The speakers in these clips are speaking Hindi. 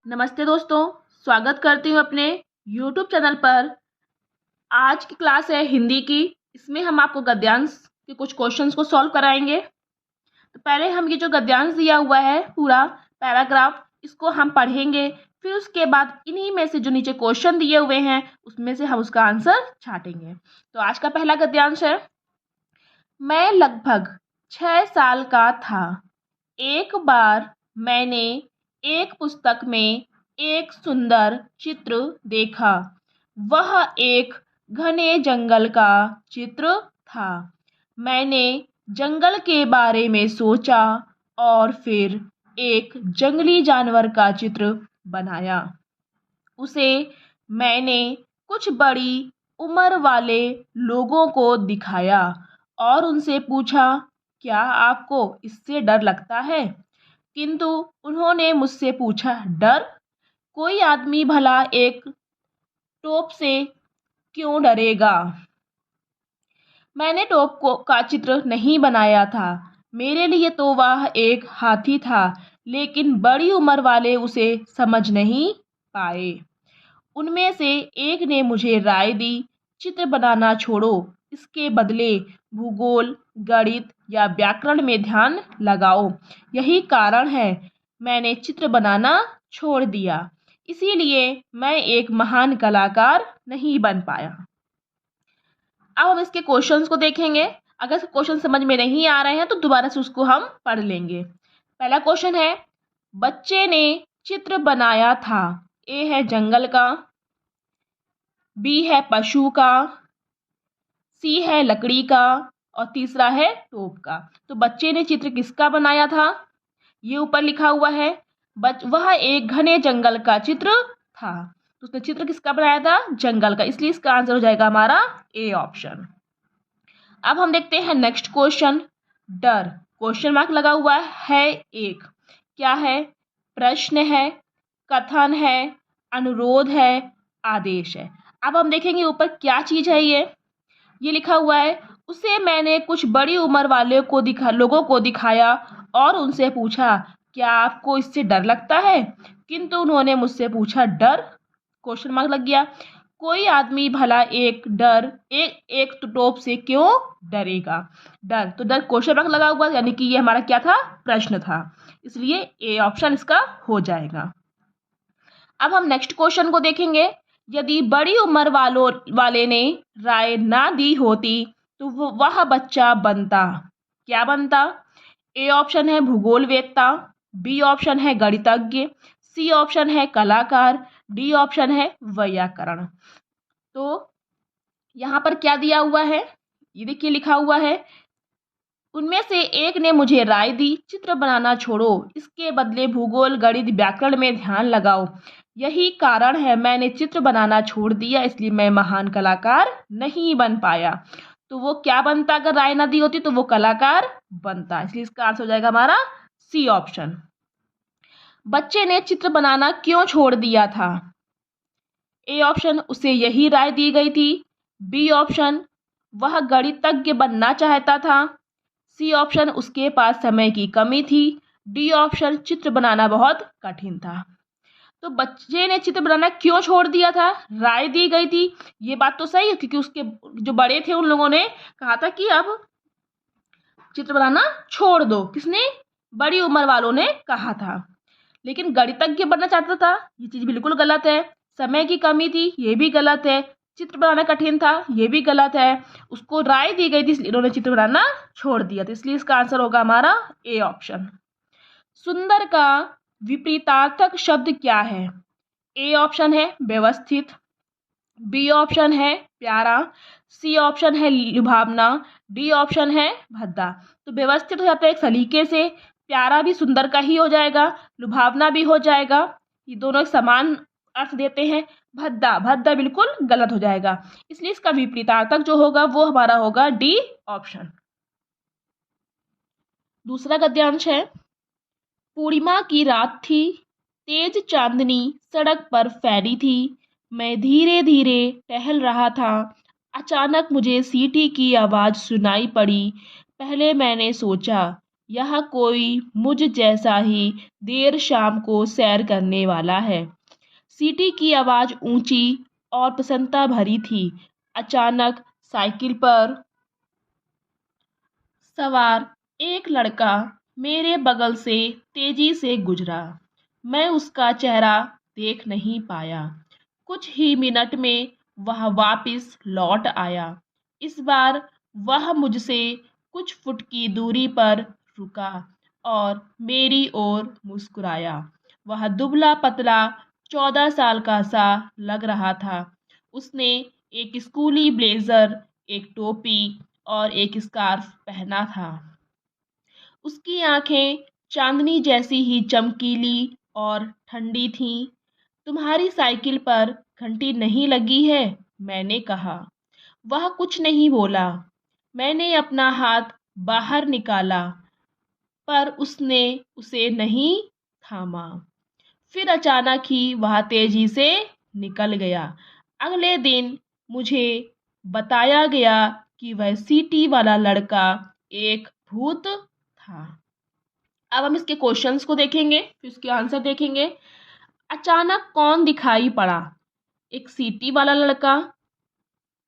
नमस्ते दोस्तों, स्वागत करती हूँ अपने YouTube चैनल पर। आज की क्लास है हिंदी की। इसमें हम आपको गद्यांश के कुछ क्वेश्चंस को सॉल्व कराएंगे। तो पहले हम ये जो गद्यांश दिया हुआ है पूरा पैराग्राफ, इसको हम पढ़ेंगे। फिर उसके बाद इन्हीं में से जो नीचे क्वेश्चन दिए हुए हैं उसमें से हम उसका आंसर छाटेंगे। तो आज का पहला गद्यांश है, मैं लगभग 6 साल का था। एक बार मैंने एक पुस्तक में एक सुंदर चित्र देखा। वह एक घने जंगल का चित्र था। मैंने जंगल के बारे में सोचा और फिर एक जंगली जानवर का चित्र बनाया। उसे मैंने कुछ बड़ी उम्र वाले लोगों को दिखाया और उनसे पूछा, क्या आपको इससे डर लगता है? किंतु उन्होंने मुझसे पूछा, डर? कोई आदमी भला एक टोप से क्यों डरेगा? मैंने का चित्र नहीं बनाया था। मेरे लिए तो वह एक हाथी था, लेकिन बड़ी उम्र वाले उसे समझ नहीं पाए। उनमें से एक ने मुझे राय दी, चित्र बनाना छोड़ो, इसके बदले भूगोल, गणित या व्याकरण में ध्यान लगाओ। यही कारण है मैंने चित्र बनाना छोड़ दिया। इसीलिए मैं एक महान कलाकार नहीं बन पाया। अब हम इसके क्वेश्चंस को देखेंगे। अगर क्वेश्चन समझ में नहीं आ रहे हैं तो दोबारा से उसको हम पढ़ लेंगे। पहला क्वेश्चन है, बच्चे ने चित्र बनाया था। ए है जंगल का, बी है पशु का, सी है लकड़ी का और तीसरा है टोप का। तो बच्चे ने चित्र किसका बनाया था? ये ऊपर लिखा हुआ है, वह एक घने जंगल का चित्र था। तो उसने चित्र किसका बनाया था? जंगल का। इसलिए इसका आंसर हो जाएगा हमारा ए ऑप्शन। अब हम देखते हैं नेक्स्ट क्वेश्चन, डर। क्वेश्चन मार्क लगा हुआ है एक। क्या है? प्रश्न है, कथन है, अनुरोध है, आदेश है। अब हम देखेंगे ऊपर क्या चीज है। ये लिखा हुआ है, उसे मैंने कुछ बड़ी उम्र वाले लोगों को दिखाया और उनसे पूछा, क्या आपको इससे डर लगता है? किंतु उन्होंने मुझसे पूछा, डर? क्वेश्चन मार्क लग गया। कोई आदमी भला एक टोप से क्यों डरेगा? डर, तो डर क्वेश्चन मार्क लगा हुआ, यानी कि ये हमारा क्या था? प्रश्न था। इसलिए ए ऑप्शन इसका हो जाएगा। अब हम नेक्स्ट क्वेश्चन को देखेंगे, यदि बड़ी उम्र वाले ने राय ना दी होती तो वह बच्चा बनता। क्या बनता? ए ऑप्शन है भूगोलवेत्ता, बी ऑप्शन है गणितज्ञ, सी ऑप्शन है कलाकार, डी ऑप्शन है वैयाकरण। तो यहाँ पर क्या दिया हुआ है? ये देखिए लिखा हुआ है, उनमें से एक ने मुझे राय दी, चित्र बनाना छोड़ो, इसके बदले भूगोल, गणित, व्याकरण में ध्यान लगाओ। यही कारण है मैंने चित्र बनाना छोड़ दिया, इसलिए मैं महान कलाकार नहीं बन पाया। तो वो क्या बनता? अगर राय ना दी होती तो वो कलाकार बनता। इसलिए इसका आंसर हो जाएगा हमारा सी ऑप्शन। बच्चे ने चित्र बनाना क्यों छोड़ दिया था? ए ऑप्शन, उसे यही राय दी गई थी। बी ऑप्शन, वह गणितज्ञ बनना चाहता था। सी ऑप्शन, उसके पास समय की कमी थी। डी ऑप्शन, चित्र बनाना बहुत कठिन था। तो बच्चे ने चित्र बनाना क्यों छोड़ दिया था? राय दी गई थी, ये बात तो सही है, क्योंकि उसके जो बड़े थे उन लोगों ने कहा था कि अब चित्र बनाना छोड़ दो। किसने? बड़ी उम्र वालों ने कहा था। लेकिन गणितज्ञ बनना चाहता था, ये चीज बिल्कुल गलत है। समय की कमी थी, ये भी गलत है। चित्र बनाना कठिन था, ये भी गलत है। उसको राय दी गई थी, इसलिए उन्होंने चित्र बनाना छोड़ दिया था। इसलिए इसका आंसर होगा हमारा ए ऑप्शन। सुंदर का विपरीतार्थक शब्द क्या है? ए ऑप्शन है व्यवस्थित, बी ऑप्शन है प्यारा, सी ऑप्शन है लुभावना, डी ऑप्शन है भद्दा। तो व्यवस्थित हो जाता है एक सलीके से, प्यारा भी सुंदर का ही हो जाएगा, लुभावना भी हो जाएगा, ये दोनों एक समान अर्थ देते हैं। भद्दा, भद्दा बिल्कुल गलत हो जाएगा। इसलिए इसका विपरीतार्थक जो होगा वो हमारा होगा डी ऑप्शन। दूसरा गद्यांश है, पूर्णिमा की रात थी, तेज चांदनी सड़क पर फैली थी। मैं धीरे धीरे टहल रहा था। अचानक मुझे सीटी की आवाज़ सुनाई पड़ी। पहले मैंने सोचा यह कोई मुझ जैसा ही देर शाम को सैर करने वाला है। सीटी की आवाज़ ऊंची और प्रसन्नता भरी थी। अचानक साइकिल पर सवार एक लड़का मेरे बगल से तेजी से गुजरा। मैं उसका चेहरा देख नहीं पाया। कुछ ही मिनट में वह वापस लौट आया। इस बार वह मुझसे कुछ फुट की दूरी पर रुका और मेरी ओर मुस्कुराया। वह दुबला पतला 14 साल का सा लग रहा था। उसने एक स्कूली ब्लेजर, एक टोपी और एक स्कार्फ पहना था। उसकी आंखें चांदनी जैसी ही चमकीली और ठंडी थीं। तुम्हारी साइकिल पर घंटी नहीं लगी है? मैंने कहा। वह कुछ नहीं बोला। मैंने अपना हाथ बाहर निकाला, पर उसने उसे नहीं थामा। फिर अचानक ही वह तेजी से निकल गया। अगले दिन मुझे बताया गया कि वह सीटी वाला लड़का एक भूत था। अब हम इसके क्वेश्चंस को देखेंगे, फिर उसके आंसर देखेंगे। अचानक कौन दिखाई पड़ा? एक सीटी वाला लड़का,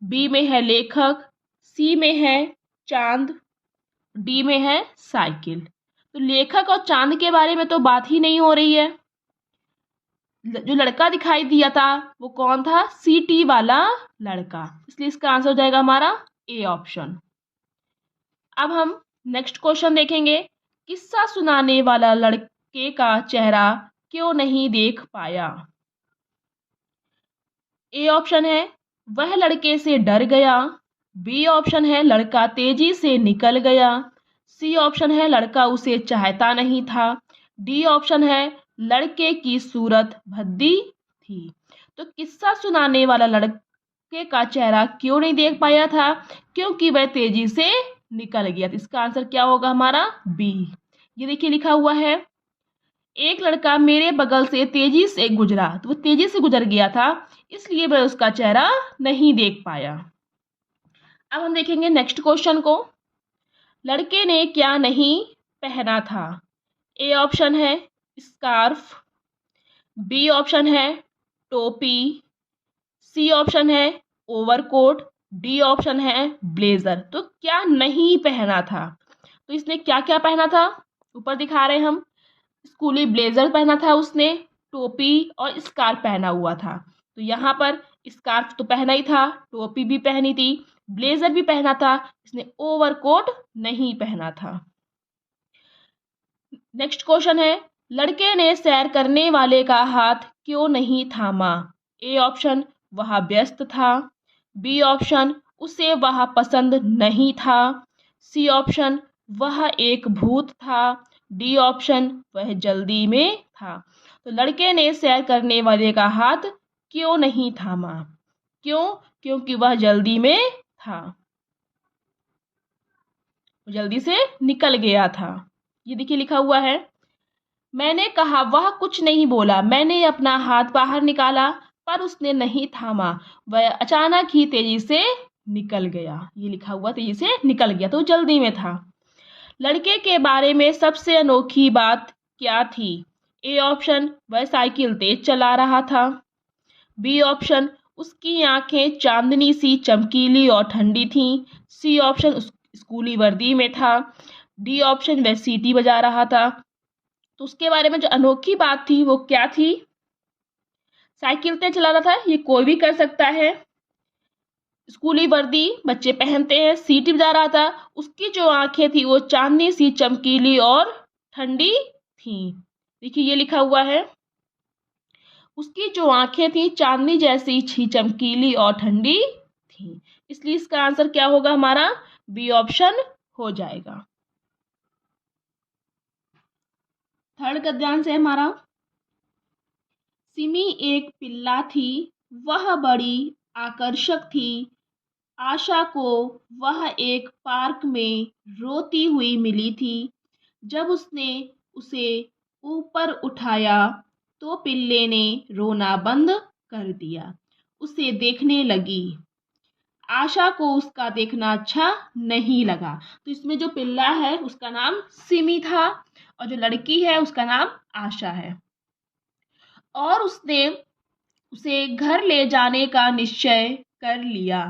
बी में है लेखक, सी में है चांद, डी में है साइकिल। तो लेखक और चांद के बारे में तो बात ही नहीं हो रही है। जो लड़का दिखाई दिया था वो कौन था? सीटी वाला लड़का। इसलिए इसका आंसर हो जाएगा हमारा ए ऑप्शन। अब हम नेक्स्ट क्वेश्चन देखेंगे। किस्सा सुनाने वाला लड़के का चेहरा क्यों नहीं देख पाया? ए ऑप्शन है वह लड़के से डर गया, बी ऑप्शन है लड़का तेजी से निकल गया, सी ऑप्शन है लड़का उसे चाहता नहीं था, डी ऑप्शन है लड़के की सूरत भद्दी थी। तो किस्सा सुनाने वाला लड़के का चेहरा क्यों नहीं देख पाया था? क्योंकि वह तेजी से निकल गया। तो इसका आंसर क्या होगा हमारा? बी। ये देखिए लिखा हुआ है, एक लड़का मेरे बगल से तेजी से गुजरा। तो वो तेजी से गुजर गया था, इसलिए वह उसका चेहरा नहीं देख पाया। अब हम देखेंगे नेक्स्ट क्वेश्चन को। लड़के ने क्या नहीं पहना था? ए ऑप्शन है स्कार्फ, बी ऑप्शन है टोपी, सी ऑप्शन है ओवरकोट, डी ऑप्शन है ब्लेजर। तो क्या नहीं पहना था? तो इसने क्या क्या पहना था? ऊपर दिखा रहे हैं हम। स्कूली ब्लेजर पहना था उसने, टोपी और स्कार्फ पहना हुआ था। तो यहाँ पर स्कार्फ तो पहना ही था, टोपी भी पहनी थी, ब्लेजर भी पहना था, इसने ओवरकोट नहीं पहना था। नेक्स्ट क्वेश्चन है, लड़के ने सैर करने वाले का हाथ क्यों नहीं थामा? ए ऑप्शन वह व्यस्त था, बी ऑप्शन उसे वह पसंद नहीं था, सी ऑप्शन वह एक भूत था, डी ऑप्शन वह जल्दी में था। तो लड़के ने सैर करने वाले का हाथ क्यों नहीं थामा? क्यों? क्योंकि वह जल्दी में था, जल्दी से निकल गया था। ये देखिए लिखा हुआ है, मैंने कहा वह कुछ नहीं बोला। मैंने अपना हाथ बाहर निकाला, पर उसने नहीं थामा। वह अचानक ही तेजी से निकल गया। ये लिखा हुआ तेजी से निकल गया, तो जल्दी में था। लड़के के बारे में सबसे अनोखी बात क्या थी? ए ऑप्शन वह साइकिल तेज चला रहा था, बी ऑप्शन उसकी आंखें चांदनी सी चमकीली और ठंडी थीं, सी ऑप्शन उस स्कूली वर्दी में था, डी ऑप्शन वह सीटी बजा रहा था। तो उसके बारे में जो अनोखी बात थी वो क्या थी? साइकिल तेज चला रहा था, ये कोई भी कर सकता है। स्कूली वर्दी बच्चे पहनते हैं, सीटी बजा रहा था। उसकी जो आंखें थी वो चांदनी सी चमकीली और ठंडी थी। देखिए ये लिखा हुआ है, उसकी जो आंखें थी चांदनी जैसी छी चमकीली और ठंडी थी। इसलिए इसका आंसर क्या होगा हमारा? बी ऑप्शन हो जाएगा। थर्ड गद्यांश है हमारा, सिमी एक पिल्ला थी, वह बड़ी आकर्षक थी। आशा को वह एक पार्क में रोती हुई मिली थी। जब उसने उसे ऊपर उठाया तो पिल्ले ने रोना बंद कर दिया। उसे देखने लगी। आशा को उसका देखना अच्छा नहीं लगा। तो इसमें जो पिल्ला है उसका नाम सिमी था और जो लड़की है उसका नाम आशा है। और उसने उसे घर ले जाने का निश्चय कर लिया।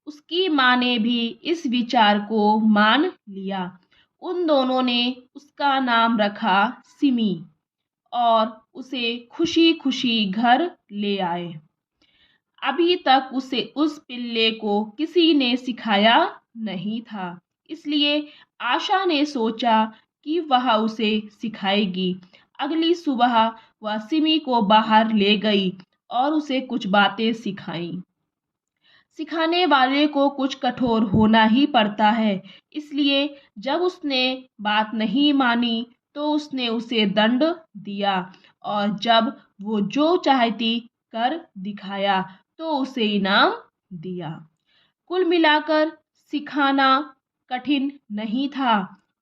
उसकी माँ ने भी इस विचार को मान लिया। उन दोनों ने उसका नाम रखा सिमी और उसे खुशी खुशी घर ले आए। अभी तक उसे उस पिल्ले को किसी ने सिखाया नहीं था, इसलिए आशा ने सोचा कि वह उसे सिखाएगी। अगली सुबह वह सिमी को बाहर ले गई और उसे कुछ बातें सिखाई। सिखाने वाले को कुछ कठोर होना ही पड़ता है, इसलिए जब उसने बात नहीं मानी तो उसने उसे दंड दिया और जब वो जो चाहती कर दिखाया तो उसे इनाम दिया। कुल मिलाकर सिखाना कठिन नहीं था।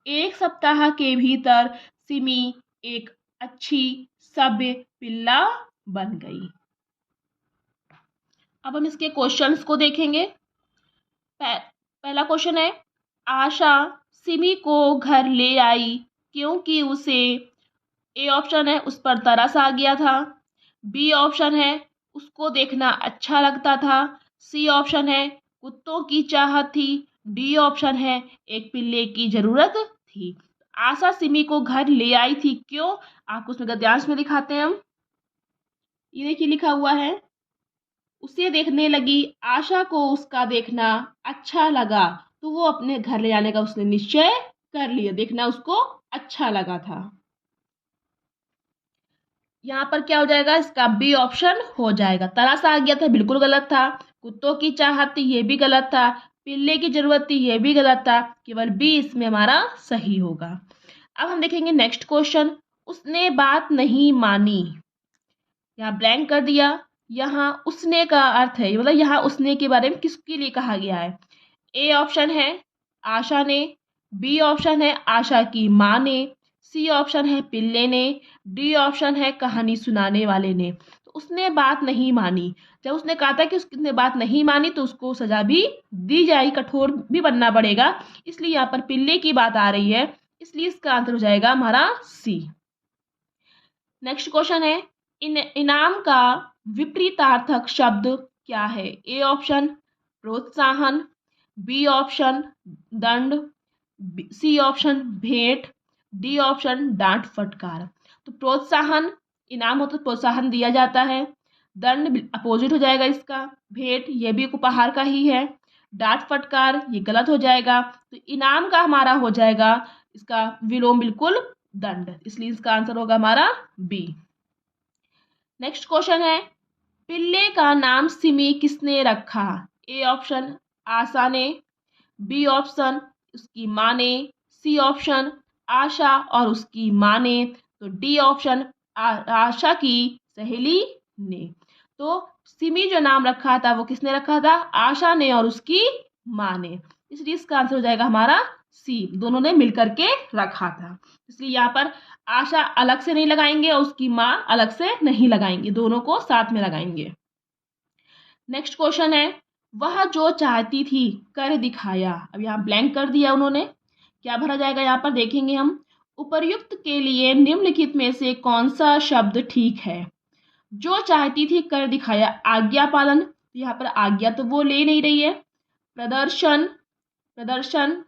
एक सप्ताह के भीतर सिमी एक अच्छी सभ्य पिल्ला बन गई। अब हम इसके क्वेश्चंस को देखेंगे। पहला क्वेश्चन है, आशा सिमी को घर ले आई क्योंकि उसे ए ऑप्शन है उस पर तरस आ गया था। बी ऑप्शन है उसको देखना अच्छा लगता था। सी ऑप्शन है कुत्तों की चाहत थी। डी ऑप्शन है एक पिल्ले की जरूरत थी। आशा सिमी को घर ले आई थी क्यों, आपको उसमें गद्यांश में दिखाते हैं हम। ये देखिए लिखा हुआ है, उसे देखने लगी, आशा को उसका देखना अच्छा लगा तो वो अपने घर ले जाने का उसने निश्चय कर लिया। देखना उसको अच्छा लगा था। यहाँ पर क्या हो जाएगा, इसका बी ऑप्शन हो जाएगा। तरस आ गया था बिल्कुल गलत था। कुत्तों की चाहत थी ये भी गलत था। पिल्ले की जरूरत थी ये भी गलत था। केवल बी इसमें हमारा सही होगा। अब हम देखेंगे नेक्स्ट क्वेश्चन, उसने बात नहीं मानी। यहाँ ब्लैंक कर दिया। यहाँ उसने का अर्थ है मतलब यहाँ उसने के बारे में किसके लिए कहा गया है। ए ऑप्शन है आशा ने। बी ऑप्शन है आशा की माँ ने। सी ऑप्शन है पिल्ले ने। डी ऑप्शन है कहानी सुनाने वाले ने। तो उसने बात नहीं मानी, जब उसने कहा था कि उसने बात नहीं मानी तो उसको सजा भी दी जाएगी, कठोर भी बनना पड़ेगा, इसलिए यहाँ पर पिल्ले की बात आ रही है, इसलिए इसका आंसर हो जाएगा हमारा सी। नेक्स्ट क्वेश्चन है, इनाम का विपरीतार्थक शब्द क्या है। ए ऑप्शन प्रोत्साहन। बी ऑप्शन दंड। सी ऑप्शन भेंट। डी ऑप्शन डांट फटकार। तो प्रोत्साहन इनाम हो तो प्रोत्साहन दिया जाता है। दंड अपोजिट हो जाएगा इसका। भेंट ये भी एक उपहार का ही है। डांट फटकार ये गलत हो जाएगा। तो इनाम का हमारा हो जाएगा इसका विलोम बिल्कुल दंड, इसलिए इसका आंसर होगा हमारा बी। नेक्स्ट क्वेश्चन है, पिल्ले का नाम सिमी किसने रखा। ए ऑप्शन आशा ने। बी ऑप्शन उसकी माँ ने। सी ऑप्शन आशा और उसकी माँ ने। तो डी ऑप्शन आशा की सहेली ने। तो सिमी जो नाम रखा था वो किसने रखा था, आशा ने और उसकी माँ ने, इसलिए इसका आंसर हो जाएगा हमारा सी, दोनों ने मिलकर के रखा था। इसलिए यहाँ पर आशा अलग से नहीं लगाएंगे और उसकी माँ अलग से नहीं लगाएंगे, दोनों को साथ में लगाएंगे। नेक्स्ट क्वेश्चन है, वह जो चाहती थी कर दिखाया। अब यहाँ ब्लैंक कर दिया उन्होंने, क्या भरा जाएगा यहाँ पर देखेंगे हम। उपर्युक्त के लिए निम्नलिखित में से कौन सा शब्द ठीक है। जो चाहती थी कर दिखाया, आज्ञा पालन, यहाँ पर आज्ञा तो वो ले नहीं रही है। प्रदर्शन, प्रदर्शन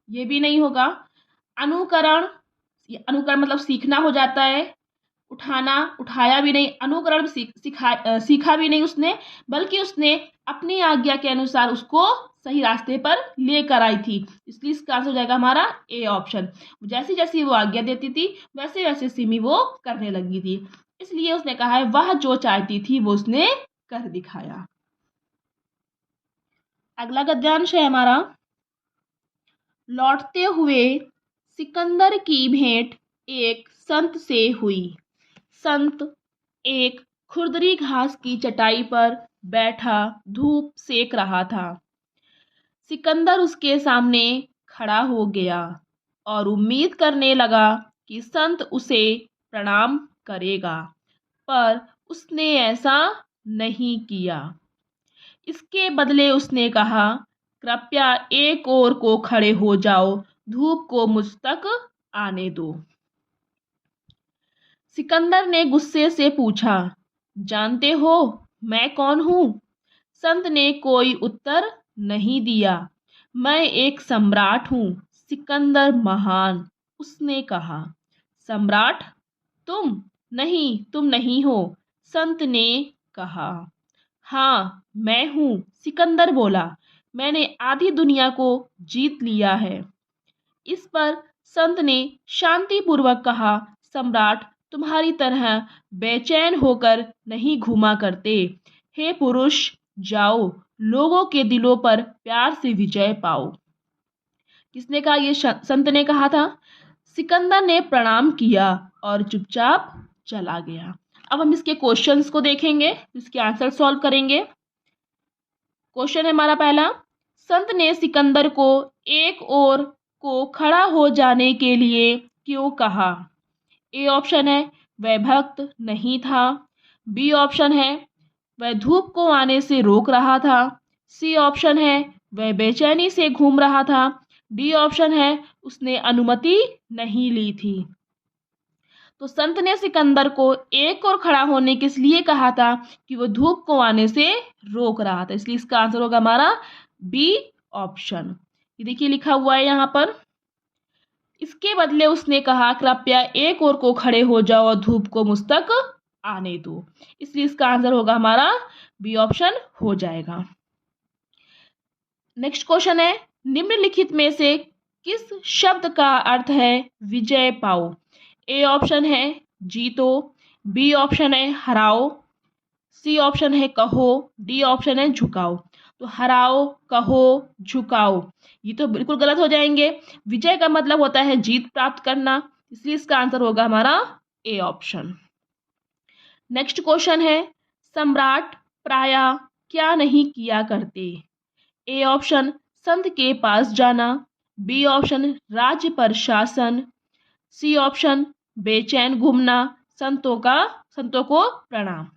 ये भी नहीं होगा। अनुकरण, अनुकरण मतलब सीखना हो जाता है। उठाना, उठाया भी नहीं। अनुकरण सीखा भी नहीं उसने, बल्कि उसने अपनी आज्ञा के अनुसार उसको सही रास्ते पर लेकर आई थी, इसलिए इसका आंसर हो जाएगा हमारा ए ऑप्शन। जैसी जैसी वो आज्ञा देती थी वैसे वैसे सिमी वो करने लगी थी, इसलिए उसने कहा है वह जो चाहती थी वो उसने कर दिखाया। अगला गद्यांश है हमारा, लौटते हुए सिकंदर की भेंट एक संत से हुई। संत एक खुरदरी घास की चटाई पर बैठा धूप सेक रहा था। सिकंदर उसके सामने खड़ा हो गया और उम्मीद करने लगा कि संत उसे प्रणाम करेगा, पर उसने ऐसा नहीं किया। इसके बदले उसने कहा, कृपया एक और को खड़े हो जाओ, धूप को मुझ तक आने दो। सिकंदर ने गुस्से से पूछा, जानते हो मैं कौन हूँ? संत ने कोई उत्तर नहीं दिया। मैं एक सम्राट हूँ, सिकंदर महान, उसने कहा। सम्राट? तुम? नहीं, तुम नहीं हो, संत ने कहा। हाँ, मैं हूँ, सिकंदर बोला। मैंने आधी दुनिया को जीत लिया है। इस पर संत ने शांतिपूर्वक कहा, सम्राट तुम्हारी तरह बेचैन होकर नहीं घूमा करते। हे पुरुष, जाओ, लोगों के दिलों पर प्यार से विजय पाओ। किसने कहा? ये संत ने कहा था। सिकंदर ने प्रणाम किया और चुपचाप चला गया। अब हम इसके क्वेश्चंस को देखेंगे, इसके आंसर सॉल्व करेंगे। क्वेश्चन है हमारा पहला, संत ने सिकंदर को एक और को खड़ा हो जाने के लिए क्यों कहा? ए ऑप्शन है वह भक्त नहीं था। बी ऑप्शन है वह धूप को आने से रोक रहा था। सी ऑप्शन है वह बेचैनी से घूम रहा था। डी ऑप्शन है उसने अनुमति नहीं ली थी। तो संत ने सिकंदर को एक और खड़ा होने के लिए कहा था कि वो धूप को आने से रोक रहा था, इसलिए इसका आंसर होगा हमारा बी ऑप्शन। ये देखिए लिखा हुआ है यहाँ पर। इसके बदले उसने कहा, कृपया एक और को खड़े हो जाओ और धूप को मुझ तक आने दो, इसलिए इसका आंसर होगा हमारा बी ऑप्शन हो जाएगा। नेक्स्ट क्वेश्चन है, निम्नलिखित में से किस शब्द का अर्थ है विजय पाओ? ए ऑप्शन है जीतो, बी ऑप्शन है हराओ, सी ऑप्शन है कहो, डी ऑप्शन है झुकाओ। तो हराओ, कहो, झुकाओ, ये तो बिल्कुल गलत हो जाएंगे। विजय का मतलब होता है जीत प्राप्त करना, इसलिए इसका आंसर होगा हमारा ए ऑप्शन। नेक्स्ट क्वेश्चन है, सम्राट प्रायः क्या नहीं किया करते? ए ऑप्शन संत के पास जाना, बी ऑप्शन राज्य पर शासन, सी ऑप्शन बेचैन घूमना, संतों को प्रणाम।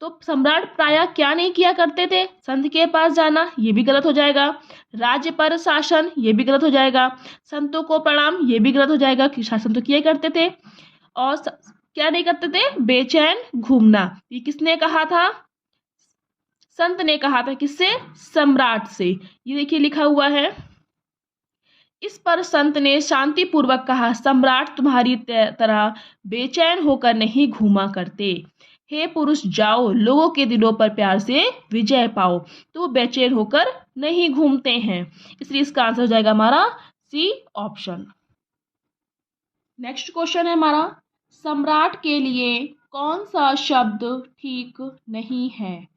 तो सम्राट प्रायः क्या नहीं किया करते थे? संत के पास जाना, ये भी गलत हो जाएगा। राज्य पर शासन, ये भी गलत हो जाएगा। संतों को प्रणाम, ये भी गलत हो जाएगा कि शासन तो किया करते थे। और क्या नहीं करते थे? बेचैन घूमना। ये किसने कहा था? संत ने कहा था। किससे? सम्राट से। ये देखिए लिखा हुआ है। इस पर संत ने शांतिपूर्वक कहा, सम्राट तुम्हारी तरह बेचैन होकर नहीं घूमा करते। हे पुरुष, जाओ, लोगों के दिलों पर प्यार से विजय पाओ। तो वो बेचैन होकर नहीं घूमते हैं, इसलिए इसका आंसर हो जाएगा हमारा सी ऑप्शन। नेक्स्ट क्वेश्चन है हमारा, सम्राट के लिए कौन सा शब्द ठीक नहीं है?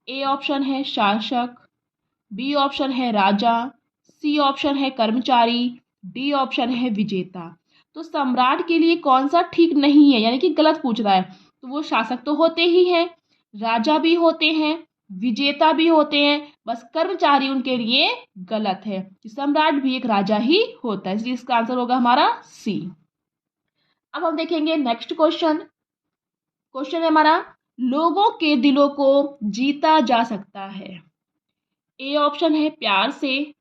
ए ऑप्शन है शासक, बी ऑप्शन है राजा, सी ऑप्शन है कर्मचारी, डी ऑप्शन है विजेता। तो सम्राट के लिए कौन सा ठीक नहीं है, यानी कि गलत पूछ रहा है। तो वो शासक तो होते ही हैं, राजा भी होते हैं, विजेता भी होते हैं, बस कर्मचारी उनके लिए गलत है। सम्राट भी एक राजा ही होता है, इसलिए इसका आंसर होगा हमारा सी। अब हम देखेंगे नेक्स्ट क्वेश्चन। क्वेश्चन है हमारा, लोगों के दिलों को जीता जा सकता है? ए ऑप्शन है प्यार से,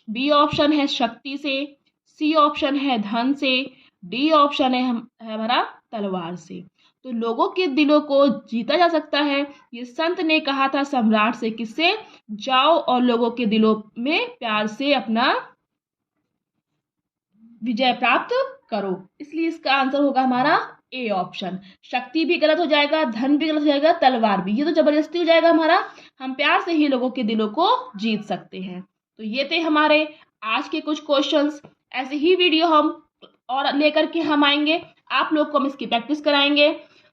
बी ऑप्शन है शक्ति से, सी ऑप्शन है धन से, डी ऑप्शन है हमारा तलवार से। तो लोगों के दिलों को जीता जा सकता है, ये संत ने कहा था सम्राट से। किससे? जाओ और लोगों के दिलों में प्यार से अपना विजय प्राप्त करो, इसलिए इसका आंसर होगा हमारा ए ऑप्शन। शक्ति भी गलत हो जाएगा, धन भी गलत हो जाएगा, तलवार भी, ये तो जबरदस्ती हो जाएगा हमारा। हम प्यार से ही लोगों के दिलों को जीत सकते हैं। तो ये थे हमारे आज के कुछ क्वेश्चंस। ऐसे ही वीडियो हम और लेकर के हम आएंगे, आप लोग को हम इसकी प्रैक्टिस कराएंगे।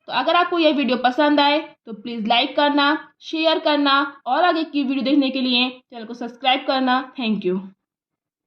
तो अगर आपको यह वीडियो पसंद आए तो प्लीज़ लाइक करना, शेयर करना और आगे की वीडियो देखने के लिए चैनल को सब्सक्राइब करना। Thank you.